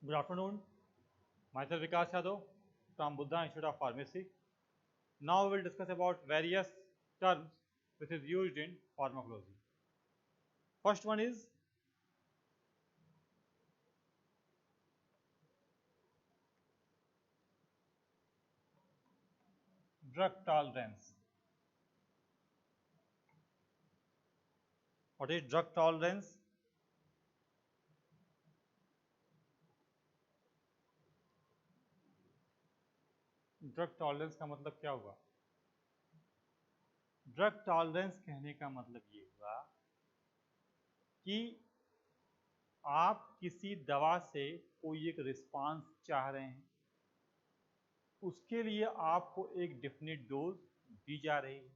Good afternoon. Myself Vikas Yadav from Buddha Institute of Pharmacy. Now we will discuss about various terms which is used in pharmacology. First one is drug tolerance. What is drug tolerance? Drug tolerance का मतलब क्या हुआ? Drug tolerance कहने का मतलब ये हुआ कि आप किसी दवा से कोई एक रिस्पांस चाह रहे हैं, उसके लिए आपको एक डेफिनेट डोज दी जा रही है।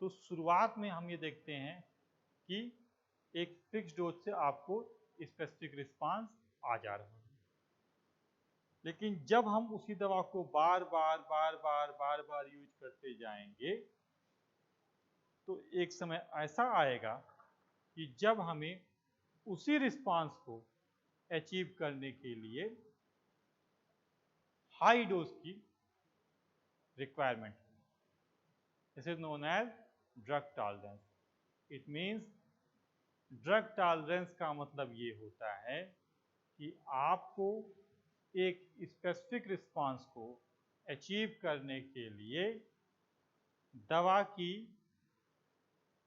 तो शुरुआत में हम ये देखते हैं कि एक फिक्स डोज से आपको स्पेसिफिक रिस्पांस आ जा रहा है, लेकिन जब हम उसी दवा को बार बार यूज करते जाएंगे तो एक समय ऐसा आएगा कि जब हमें उसी रिस्पांस को अचीव करने के लिए हाई डोज की रिक्वायरमेंट है। This is known as drug tolerance. It means drug tolerance का मतलब ये होता है कि आपको एक स्पेसिफिक रिस्पांस को अचीव करने के लिए दवा की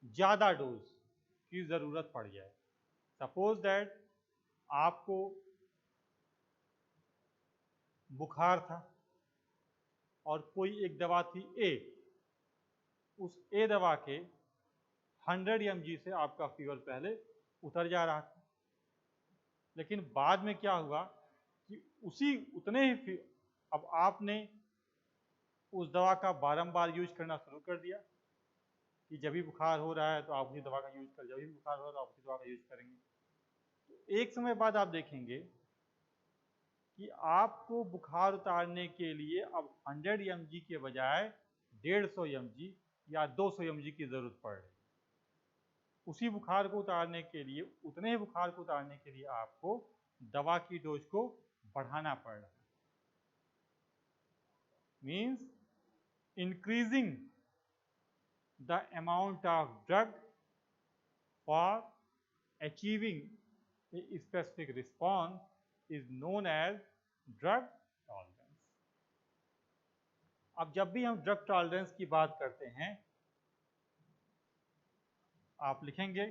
ज़्यादा डोज की ज़रूरत पड़ जाए। सपोज दैट आपको बुखार था और कोई एक दवा थी ए, उस ए दवा के 100 mg से आपका फीवर पहले उतर जा रहा था, लेकिन बाद में क्या हुआ कि उसी उतने ही अब आपने उस दवा का बारंबार यूज करना शुरू कर दिया कि जब भी बुखार हो रहा है तो आप उसी दवा का यूज कर, जब भी बुखार हो रहा है तो आप उसी दवा का यूज करेंगे। तो एक समय बाद आप देखेंगे कि आपको बुखार उतारने के लिए अब 100 mg के बजाय 150 mg या 200 mg की जरूरत पड़ रही है। उसी बुखार को उतारने के लिए, उतने ही बुखार को उतारने के लिए आपको दवा की डोज को बढ़ाना पड़ रहा है। Means increasing the amount of drug for achieving a specific response is known as drug tolerance. अब जब भी हम ड्रग टॉलरेंस की बात करते हैं, आप लिखेंगे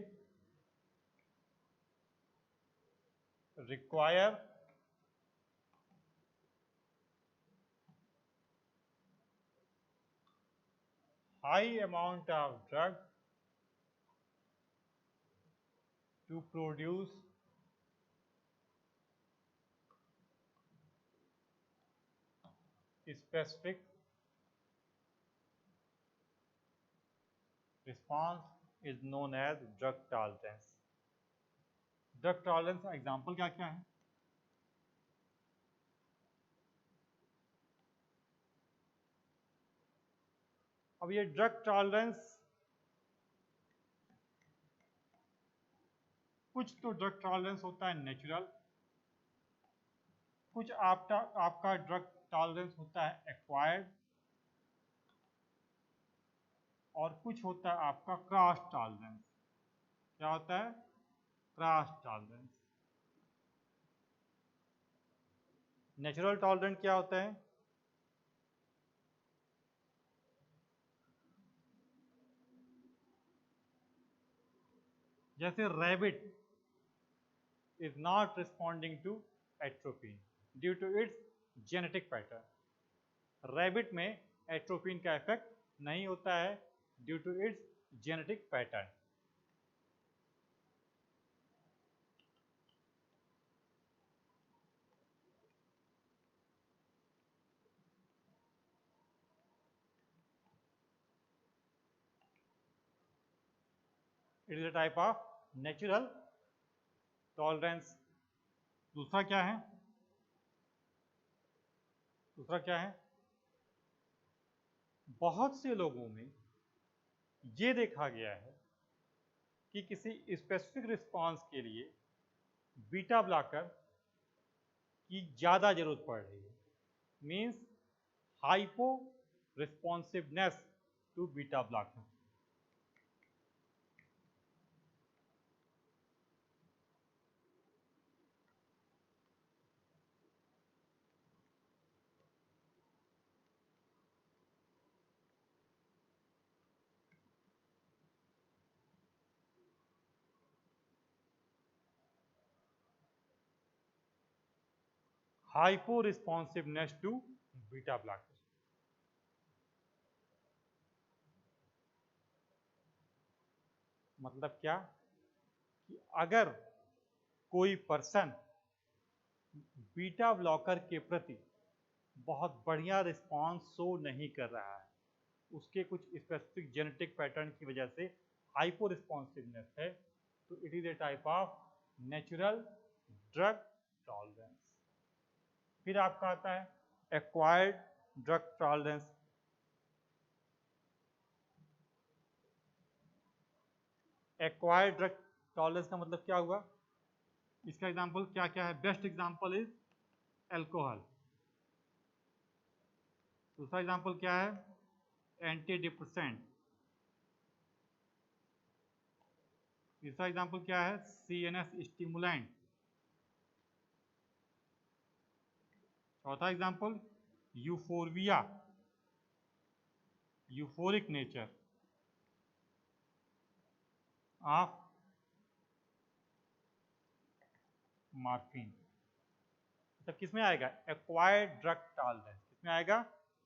require high amount of drug to produce specific response is known as drug tolerance. Drug tolerance का एग्जाम्पल क्या क्या है? अब ये ड्रग टॉलरेंस, कुछ तो ड्रग टॉलरेंस होता है नेचुरल, कुछ आपका ड्रग टॉलरेंस होता है एक्वायर्ड, और कुछ होता है आपका क्रॉस टॉलरेंस। क्या होता है? Cross tolerance. नेचुरल टॉलरेंस क्या होता है? जैसे rabbit is not responding to atropine due to its genetic pattern. Rabbit में एट्रोपिन का इफेक्ट नहीं होता है due to its genetic pattern. It is a type of natural tolerance. दूसरा क्या है? दूसरा क्या है? बहुत से लोगों में ये देखा गया है कि किसी स्पेसिफिक रिस्पांस के लिए बीटा ब्लॉकर की ज़्यादा जरूरत पड़ रही है, means hyporesponsiveness to beta blocker. Hyporesponsiveness to beta blocker. मतलब क्या कि अगर कोई पर्सन बीटा ब्लॉकर के प्रति बहुत बढ़िया रिस्पांस शो नहीं कर रहा है, उसके कुछ स्पेसिफिक जेनेटिक पैटर्न की वजह से हाइपो रिस्पॉन्सिवनेस है, तो it is a type of natural drug tolerance. फिर आपका आता है acquired drug tolerance. Acquired drug tolerance का मतलब क्या हुआ? इसका एग्जांपल क्या क्या है? Best example is alcohol. दूसरा एग्जांपल क्या है? Anti depressant. तीसरा एग्जांपल क्या है? CNS stimulant. चौथा example euphorbia, euphoric nature of morphine. तो किसमें आएगा? Acquired drug tolerance. किसमें आएगा?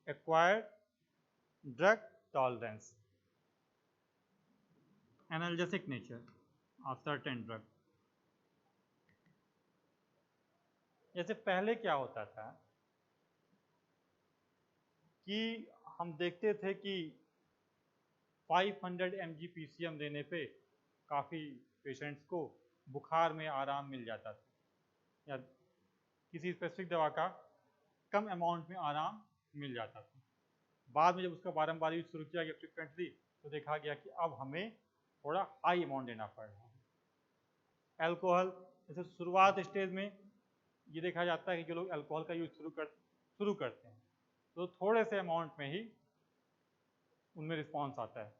Acquired drug tolerance. Analgesic nature of certain drug. जैसे पहले क्या होता था कि हम देखते थे कि 500 mg PCM देने पे काफ़ी पेशेंट्स को बुखार में आराम मिल जाता था, या किसी स्पेसिफिक दवा का कम अमाउंट में आराम मिल जाता था। बाद में जब उसका बारंबार यूज शुरू किया गया फ्रिक्वेंटली, तो देखा गया कि अब हमें थोड़ा हाई अमाउंट देना पड़ रहा है। अल्कोहल, जैसे शुरुआत स्टेज में ये देखा जाता है कि जो लोग अल्कोहल का यूज शुरू करते हैं तो थोड़े से अमाउंट में ही उनमें रिस्पॉन्स आता है,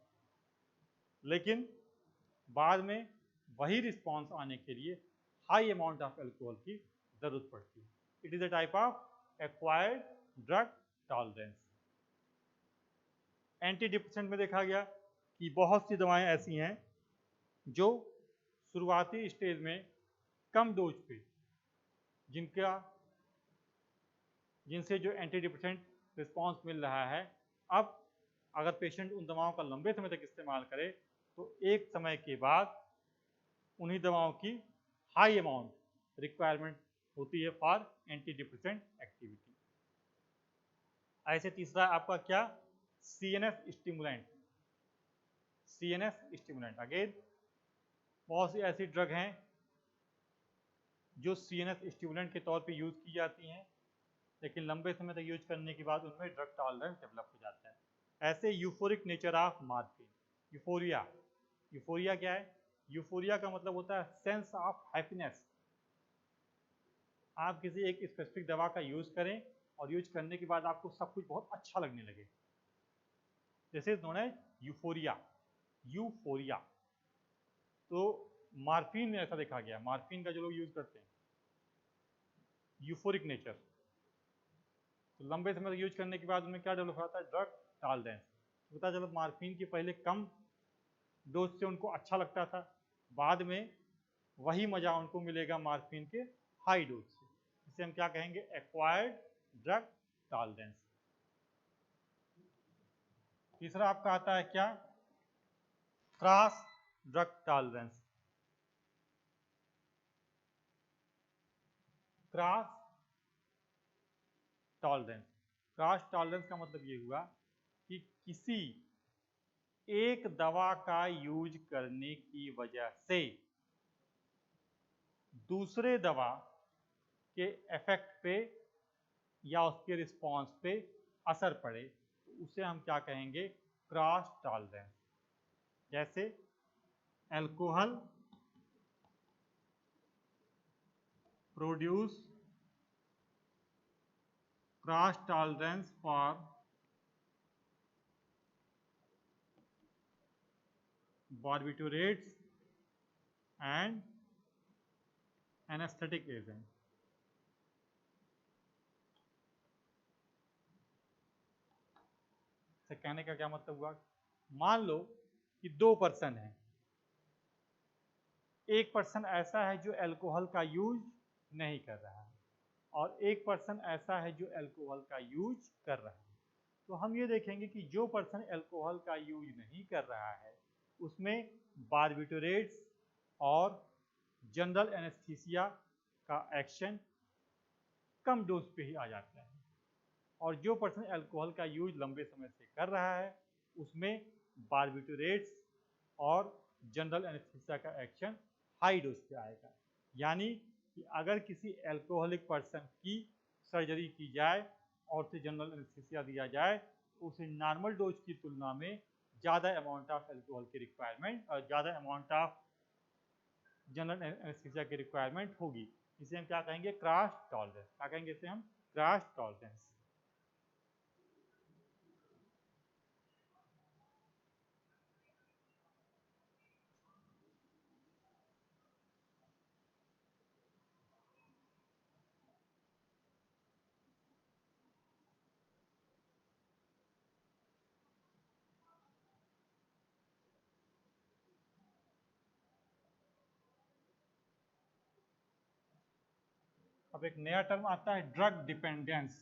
लेकिन बाद में वही रिस्पॉन्स आने के लिए हाई अमाउंट ऑफ अल्कोहल की जरूरत पड़ती है। It is a type of acquired drug tolerance. Anti depressant में देखा गया कि बहुत सी दवाएं ऐसी हैं जो शुरुआती स्टेज में कम डोज पे जिनसे जो एंटी डिप्रेसेंट रिस्पॉन्स मिल रहा है, अब अगर पेशेंट उन दवाओं का लंबे समय तक इस्तेमाल करे तो एक समय के बाद उन्हीं दवाओं की हाई अमाउंट रिक्वायरमेंट होती है फॉर एंटी डिप्रेसेंट एक्टिविटी। ऐसे तीसरा आपका क्या? CNS stimulant. CNS stimulant again बहुत सी ऐसी ड्रग हैं जो सीएनएस स्टिमुलेंट के तौर पे यूज की जाती हैं, लेकिन लंबे समय तक यूज करने के बाद उनमें ड्रग टॉलरेंस डेवलप हो जाता है। ऐसे euphoric nature of morphine. Euphoria, euphoria क्या है? यूफोरिया का मतलब होता है सेंस ऑफ हैप्पीनेस। आप किसी एक स्पेसिफिक दवा का यूज करें और यूज करने के बाद आपको सब कुछ बहुत अच्छा लगने लगे, this is known as euphoria. Euphoria. तो मॉर्फिन में ऐसा देखा गया, मॉर्फिन का जो लोग यूज करते हैं यूफोरिक नेचर, तो लंबे समय तक यूज करने के बाद उनमें क्या डेवलप होता है? Drug tolerance. पता चला मॉर्फिन की पहले कम डोज से उनको अच्छा लगता था, बाद में वही मजा उनको मिलेगा मॉर्फिन के हाई डोज से। इसे हम क्या कहेंगे? Acquired drug tolerance. तीसरा आपका आता है क्या? Cross drug tolerance. Cross tolerance. Cross tolerance का मतलब ये हुआ कि किसी एक दवा का यूज करने की वजह से दूसरे दवा के इफेक्ट पे या उसके रिस्पॉन्स पे असर पड़े, तो उसे हम क्या कहेंगे? Cross tolerance. जैसे alcohol produce cross tolerance for barbiturates and anesthetic agent। से कहने का क्या मतलब हुआ, मान लो कि 2 पर्सन है, एक पर्सन ऐसा है जो अल्कोहल का यूज नहीं कर रहा है और एक पर्सन ऐसा है जो अल्कोहल का यूज कर रहा है। तो हम ये देखेंगे कि जो पर्सन अल्कोहल का यूज नहीं कर रहा है उसमें बारबिटोरेट्स और जनरल एनेस्थीसिया का एक्शन कम डोज पे ही आ जाता है और जो पर्सन अल्कोहल का यूज लंबे समय से कर रहा है उसमें बारबिटोरेट्स और जनरल एनेस्थीसिया का एक्शन हाई डोज पे आएगा। यानी कि अगर किसी अल्कोहलिक पर्सन की सर्जरी की जाए और उसे जनरल एनेस्थीसिया दिया जाए तो उसे नॉर्मल डोज की तुलना में ज़्यादा अमाउंट ऑफ अल्कोहल की रिक्वायरमेंट और ज़्यादा अमाउंट ऑफ जनरल एनेस्थीसिया की रिक्वायरमेंट होगी। इसे हम क्या कहेंगे, क्रॉस टॉलरेंस। क्या कहेंगे इसे हम, क्रॉस टॉलरेंस। अब एक नया टर्म आता है drug dependence.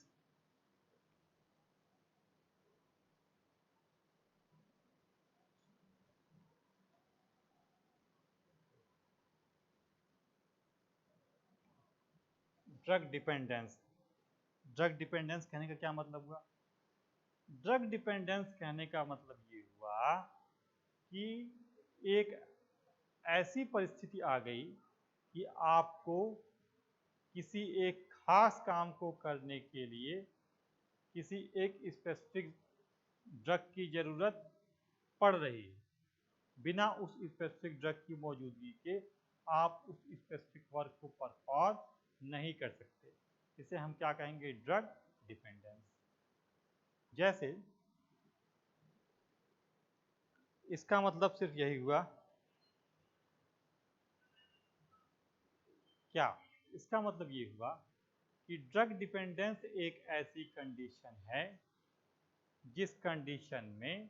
Drug dependence, drug dependence कहने का क्या मतलब हुआ, ड्रग डिपेंडेंस कहने का मतलब ये हुआ कि एक ऐसी परिस्थिति आ गई कि आपको किसी एक खास काम को करने के लिए किसी एक स्पेसिफिक ड्रग की ज़रूरत पड़ रही है, बिना उस स्पेसिफिक ड्रग की मौजूदगी के आप उस स्पेसिफिक वर्क को परफॉर्म नहीं कर सकते। इसे हम क्या कहेंगे, ड्रग डिपेंडेंस। जैसे इसका मतलब सिर्फ यही हुआ, क्या इसका मतलब ये हुआ कि ड्रग डिपेंडेंस एक ऐसी कंडीशन है जिस कंडीशन में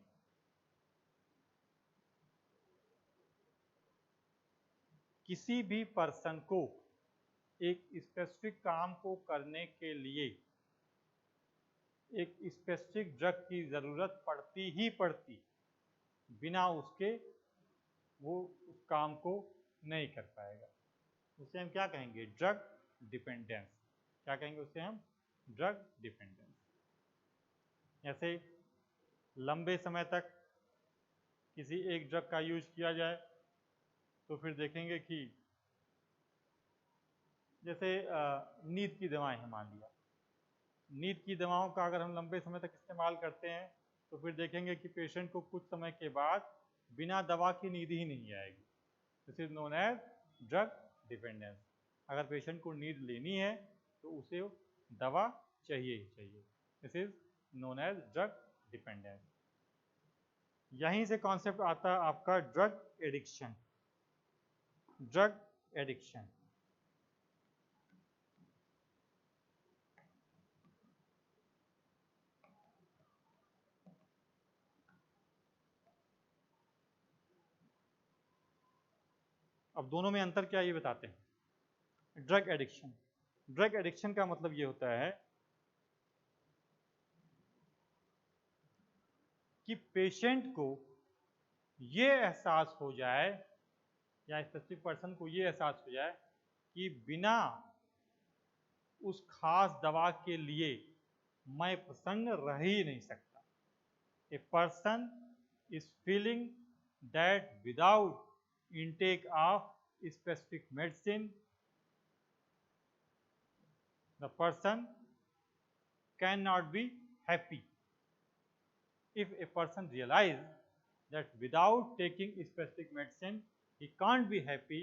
किसी भी पर्सन को एक स्पेसिफिक काम को करने के लिए एक स्पेसिफिक ड्रग की ज़रूरत पड़ती ही पड़ती, बिना उसके वो उस काम को नहीं कर पाएगा। उसे हम क्या कहेंगे, ड्रग डिपेंडेंस। क्या कहेंगे उसे हम, ड्रग डिपेंडेंस। जैसे लंबे समय तक किसी एक ड्रग का यूज किया जाए तो फिर देखेंगे कि जैसे नींद की दवाएं हैं, मान लिया नींद की दवाओं का अगर हम लंबे समय तक इस्तेमाल करते हैं तो फिर देखेंगे कि पेशेंट को कुछ समय के बाद बिना दवा की नींद ही नहीं आएगी। This is known as drug dependence. अगर पेशेंट को नींद लेनी है तो उसे दवा चाहिए ही चाहिए। This is known as drug dependence. यहीं से कॉन्सेप्ट आता है आपका ड्रग एडिक्शन। ड्रग एडिक्शन अब दोनों में अंतर क्या ये बताते हैं। ड्रग एडिक्शन, ड्रग एडिक्शन का मतलब ये होता है कि पेशेंट को ये एहसास हो जाए या स्पेसिफिक पर्सन को ये एहसास हो जाए कि बिना उस खास दवा के लिए मैं प्रसन्न रह ही नहीं सकता। A person is feeling that without intake of specific medicine the person cannot be happy. If a person realizes that without taking specific medicine he can't be happy,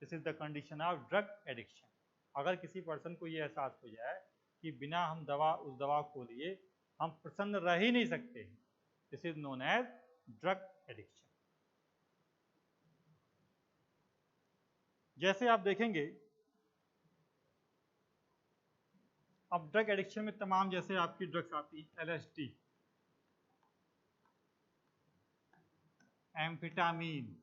this is the condition of drug addiction. अगर किसी person को ये एहसास हो जाए कि बिना हम उस दवा को लिए हम प्रसन्न रह ही नहीं सकते। This is known as drug addiction. जैसे आप देखेंगे अब ड्रग एडिक्शन में तमाम जैसे आपकी ड्रग्स आती है, LSD, amphetamine,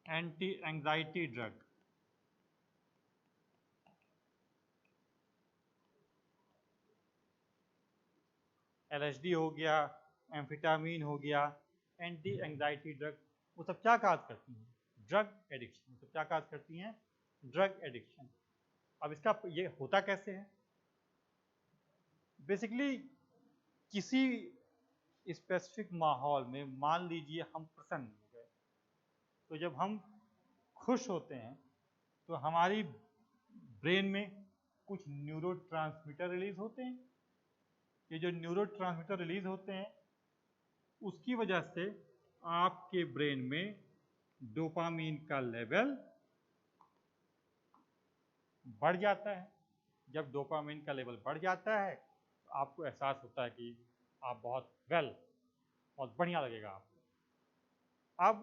anti anxiety drug, LSD हो गया, एम्फेटामीन हो गया, एंटी एंजाइटी ड्रग, वो सब क्या काज करती हैं? Drug addiction. तो क्या काज करती हैं? Drug addiction. अब इसका ये होता कैसे है? बेसिकली किसी स्पेसिफिक माहौल में मान लीजिए हम प्रसन्न हो गए, तो जब हम खुश होते हैं तो हमारी ब्रेन में कुछ न्यूरोट्रांसमीटर रिलीज होते हैं। ये जो न्यूरोट्रांसमीटर रिलीज होते हैं उसकी वजह से आपके ब्रेन में डोपामीन का लेवल बढ़ जाता है। जब डोपामीन का लेवल बढ़ जाता है तो आपको एहसास होता है कि आप बहुत बहुत बढ़िया लगेगा आपको। अब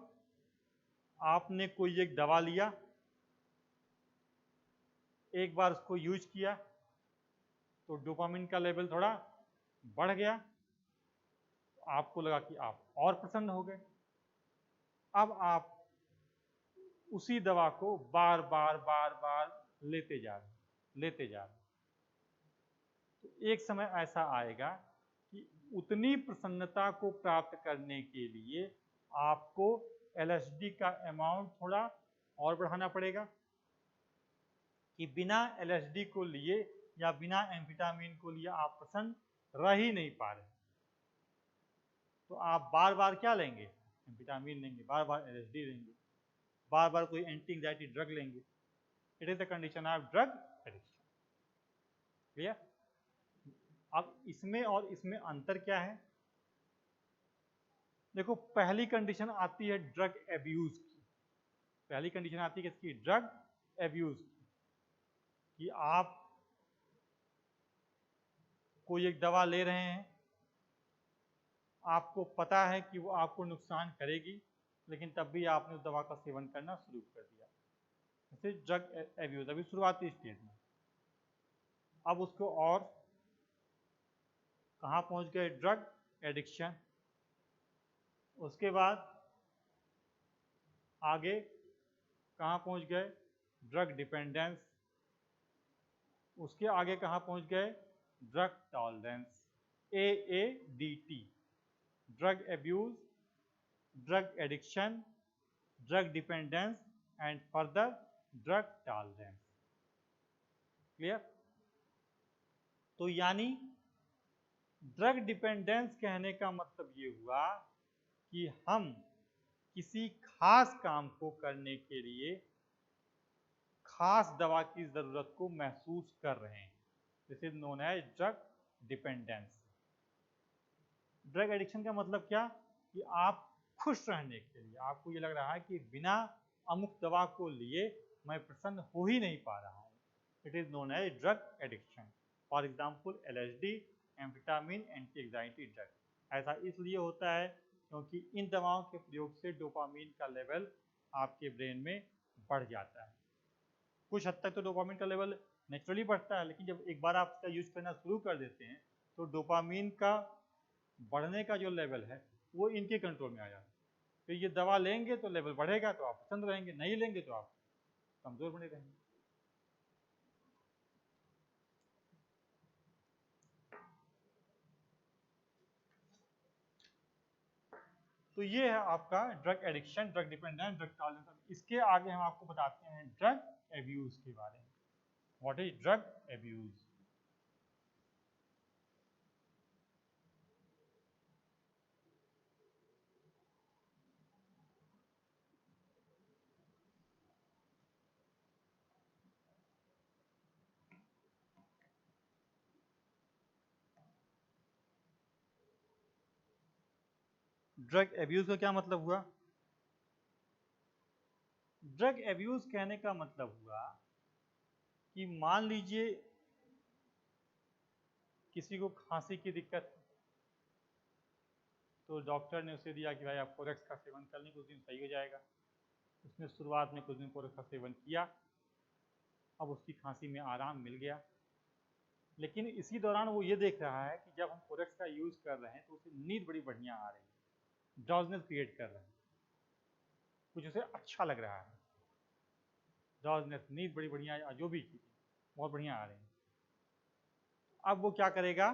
आपने कोई एक दवा लिया, एक बार उसको यूज किया तो डोपामिन का लेवल थोड़ा बढ़ गया, आपको लगा कि आप और प्रसन्न हो गए। अब आप उसी दवा को बार बार लेते जा रहे। तो एक समय ऐसा आएगा कि उतनी प्रसन्नता को प्राप्त करने के लिए आपको LSD का अमाउंट थोड़ा और बढ़ाना पड़ेगा, कि बिना LSD को लिए या बिना एम्फेटामीन को लिए आप प्रसन्न रह ही नहीं पा रहे। तो आप बार बार क्या लेंगे? एम्फेटामीन लेंगे, बार बार LSD लेंगे, बार बार कोई एंटी एंजाइटी ड्रग लेंगे। It is the condition of drug addiction. Clear? अब इसमें और इसमें अंतर क्या है? देखो, पहली कंडीशन आती है ड्रग एब्यूज की। पहली कंडीशन आती है किसकी? ड्रग एब्यूज की, कि आप कोई एक दवा ले रहे हैं, आपको पता है कि वो आपको नुकसान करेगी, लेकिन तब भी आपने उस दवा का सेवन करना शुरू कर दिया। जैसे ड्रग एब्यूज अभी शुरुआती स्टेज में। अब उसको और कहाँ पहुंच गए? Drug addiction. उसके बाद आगे कहाँ पहुंच गए? Drug dependence. उसके आगे कहाँ पहुंच गए? Drug tolerance, AADT। Drug abuse, drug addiction, drug dependence and further drug tolerance. Clear? तो यानी ड्रग डिपेंडेंस कहने का मतलब ये हुआ कि हम किसी खास काम को करने के लिए खास दवा की जरूरत को महसूस कर रहे हैं। This is known as drug dependence. Drug addiction का मतलब क्या? कि आप खुश रहने के लिए आपको ये लग रहा है कि बिना अमुक दवा को लिए मैं प्रसन्न हो ही नहीं पा रहा हूँ। It is known as drug addiction. For example LSD, amphetamine, anti anxiety drug. ऐसा इसलिए होता है क्योंकि इन दवाओं के प्रयोग से डोपामीन का लेवल आपके ब्रेन में बढ़ जाता है। कुछ हद तक तो डोपामीन का लेवल नेचुरली बढ़ता है, लेकिन जब एक बार आप इसका यूज करना शुरू कर देते हैं तो डोपामीन का बढ़ने का जो लेवल है वो इनके कंट्रोल में आ जाता है। तो ये दवा लेंगे तो लेवल बढ़ेगा तो आप प्रसन्न रहेंगे, नहीं लेंगे तो आप कमजोर बने रहेंगे। तो ये है आपका drug addiction, drug dependence, drug tolerance. इसके आगे हम आपको बताते हैं ड्रग एब्यूज के बारे में। What is drug abuse? Drug abuse का क्या मतलब हुआ? ड्रग एब्यूज कहने का मतलब हुआ कि मान लीजिए किसी को खांसी की दिक्कत, तो डॉक्टर ने उसे दिया कि भाई आप कोरेक्स का सेवन कर लें, कुछ दिन सही हो जाएगा। उसने शुरुआत में कुछ दिन कोरेक्स का सेवन किया, अब उसकी खांसी में आराम मिल गया। लेकिन इसी दौरान वो ये देख रहा है कि जब हम कोरेक्स का यूज कर रहे हैं तो उसे नींद बड़ी बढ़िया आ रही है, ड्राउजनेस क्रिएट कर रहे हैं, कुछ उसे अच्छा लग रहा है, ड्राउजनेस, नींद बड़ी बढ़िया, जो भी बहुत बढ़िया आ रही है। अब वो क्या करेगा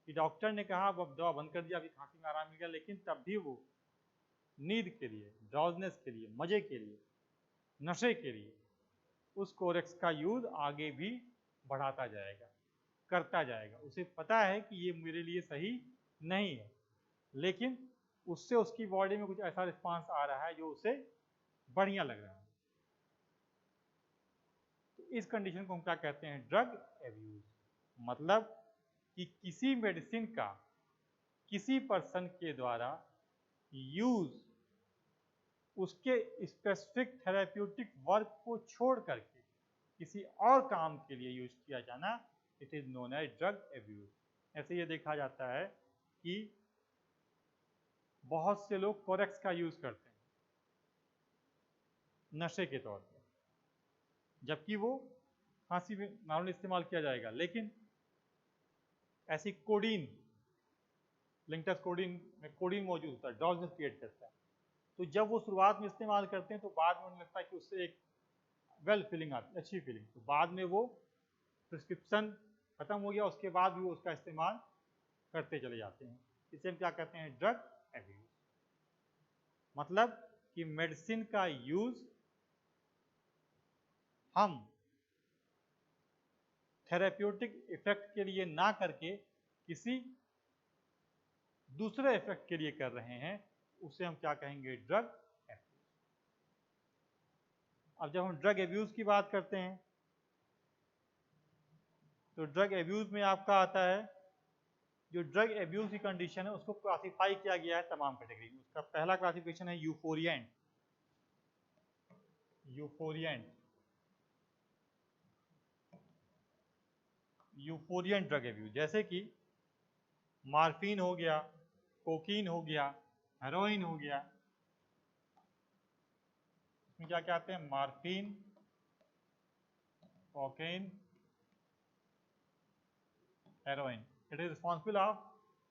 कि डॉक्टर ने कहा अब दवा बंद कर दिया, अभी खांसी में आराम मिल गया, लेकिन तब भी वो नींद के लिए, ड्राउजनेस के लिए, मजे के लिए, नशे के लिए उस कोरेक्स का यूज आगे भी बढ़ाता जाएगा, करता जाएगा। उसे पता है कि ये मेरे लिए सही नहीं है, लेकिन उससे उसकी बॉडी में कुछ ऐसा रिस्पांस आ रहा है जो उसे बढ़िया लग रहा है। तो इस कंडीशन को हम क्या कहते हैं? Drug abuse. मतलब कि किसी मेडिसिन का किसी पर्सन के द्वारा यूज उसके स्पेसिफिक थेरेप्यूटिक वर्क को छोड़ करके किसी और काम के लिए यूज किया जाना, it is known as drug abuse. ऐसे ये देखा जाता है कि बहुत से लोग कोरेक्स का यूज करते हैं नशे के तौर पर, जबकि वो खांसी में नॉर्मली इस्तेमाल किया जाएगा, लेकिन ऐसी कोडीन, लिंटस कोडीन में कोडीन मौजूद होता है, ड्राउजनेस क्रिएट करता है। तो जब वो शुरुआत में इस्तेमाल करते हैं तो बाद में उन्हें लगता है कि उससे एक वेल फीलिंग आती है, अच्छी फीलिंग, तो बाद में वो प्रिस्क्रिप्शन खत्म हो गया, उसके बाद भी वो उसका इस्तेमाल करते चले जाते हैं। इसे हम क्या कहते हैं? Drug abuse. मतलब कि मेडिसिन का यूज हम थेरेप्यूटिक इफेक्ट के लिए ना करके किसी दूसरे इफेक्ट के लिए कर रहे हैं, उसे हम क्या कहेंगे? Drug abuse. अब जब हम ड्रग एब्यूज की बात करते हैं तो ड्रग एब्यूज में आपका आता है, जो ड्रग एब्यूज की कंडीशन है उसको क्लासिफाई किया गया है तमाम कैटेगरी में। उसका पहला क्लासिफिकेशन है यूफोरिएंट। यूफोरिएंट ड्रग एब्यूज, जैसे कि मार्फिन हो गया, कोकीन हो गया, हेरोइन हो गया। इसमें क्या क्या आते हैं? Morphine, cocaine, heroin. It is responsible of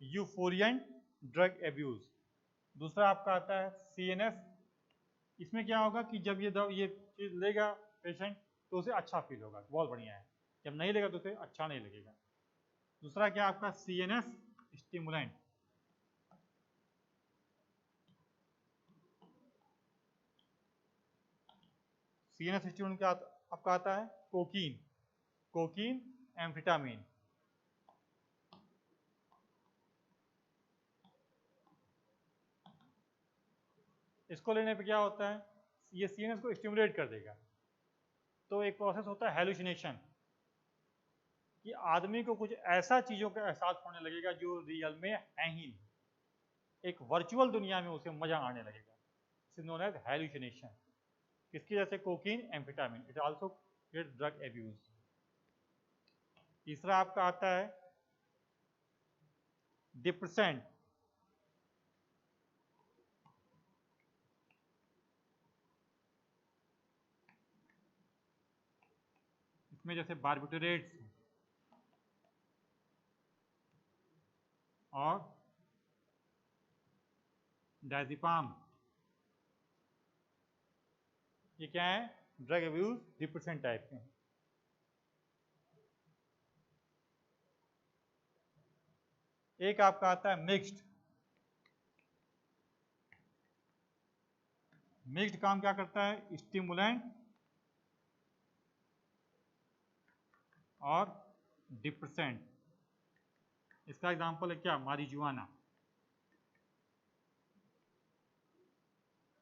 euphoriant drug abuse. दूसरा आपका आता है सीएनएस। इसमें क्या होगा कि जब ये चीज लेगा पेशेंट तो उसे अच्छा फील होगा, बहुत बढ़िया है, जब नहीं लेगा तो उसे अच्छा नहीं लगेगा। दूसरा क्या आपका? CNS stimulant. सीएनएस स्टिमुलेंट क्या आपका आता है? Cocaine, amphetamine. इसको लेने पे क्या होता है? ये सीएनएस को स्टिमुलेट कर देगा, तो एक प्रोसेस होता है हैलुसिनेशन, कि आदमी को कुछ ऐसा चीजों का एहसास होने लगेगा जो रियल में है ही नहीं, एक वर्चुअल दुनिया में उसे मजा आने लगेगा। It's known as hallucination. किसकी? जैसे cocaine, amphetamine. It also get drug abuse. तीसरा आपका आता है डिप्रेसेंट। इसमें जैसे बार्बिटोरेट्स और डायजिपाम, ये क्या है? ड्रग एब्यूज डिप्रेसेंट टाइप के हैं। एक आपका आता है मिक्स्ड। मिक्स्ड काम क्या करता है? स्टिमुलेंट और डिप्रेसेंट। इसका एग्जांपल है क्या? मारिजुआना।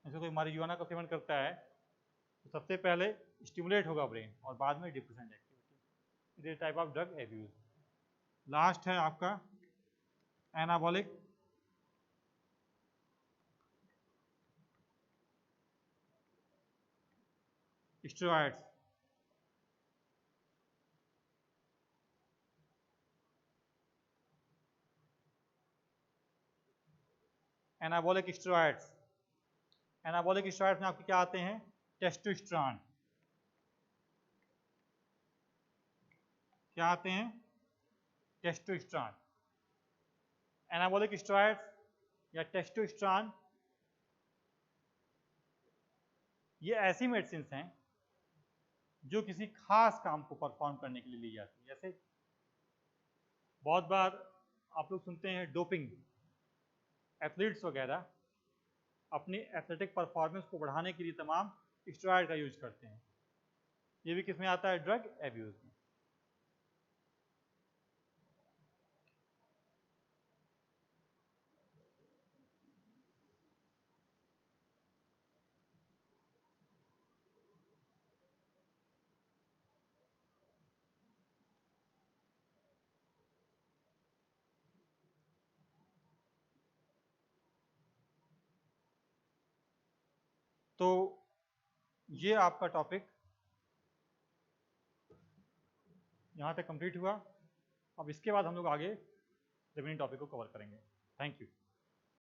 ऐसे कोई मारिजुआना का सेवन करता है तो सबसे पहले स्टिमुलेट होगा ब्रेन और बाद में depressant activity. It is type of drug abuse. Last है आपका anabolic. Steroids, anabolic steroids. Anabolic steroids में आपके क्या आते हैं? टेस्टोस्टेरोन। क्या आते हैं? टेस्टोस्टेरोन। एनाबॉलिक स्टेरॉइड्स या टेस्टोस्टेरोन ये ऐसी मेडिसिन हैं जो किसी खास काम को परफॉर्म करने के लिए ली जाती है। जैसे बहुत बार आप लोग सुनते हैं डोपिंग, एथलीट्स वगैरह अपनी एथलेटिक परफॉर्मेंस को बढ़ाने के लिए तमाम स्टेरॉइड का यूज करते हैं। ये भी किस में आता है? ड्रग एब्यूज में। तो ये आपका टॉपिक यहाँ तक कंप्लीट हुआ। अब इसके बाद हम लोग आगे रिमेनिंग टॉपिक को कवर करेंगे। Thank you.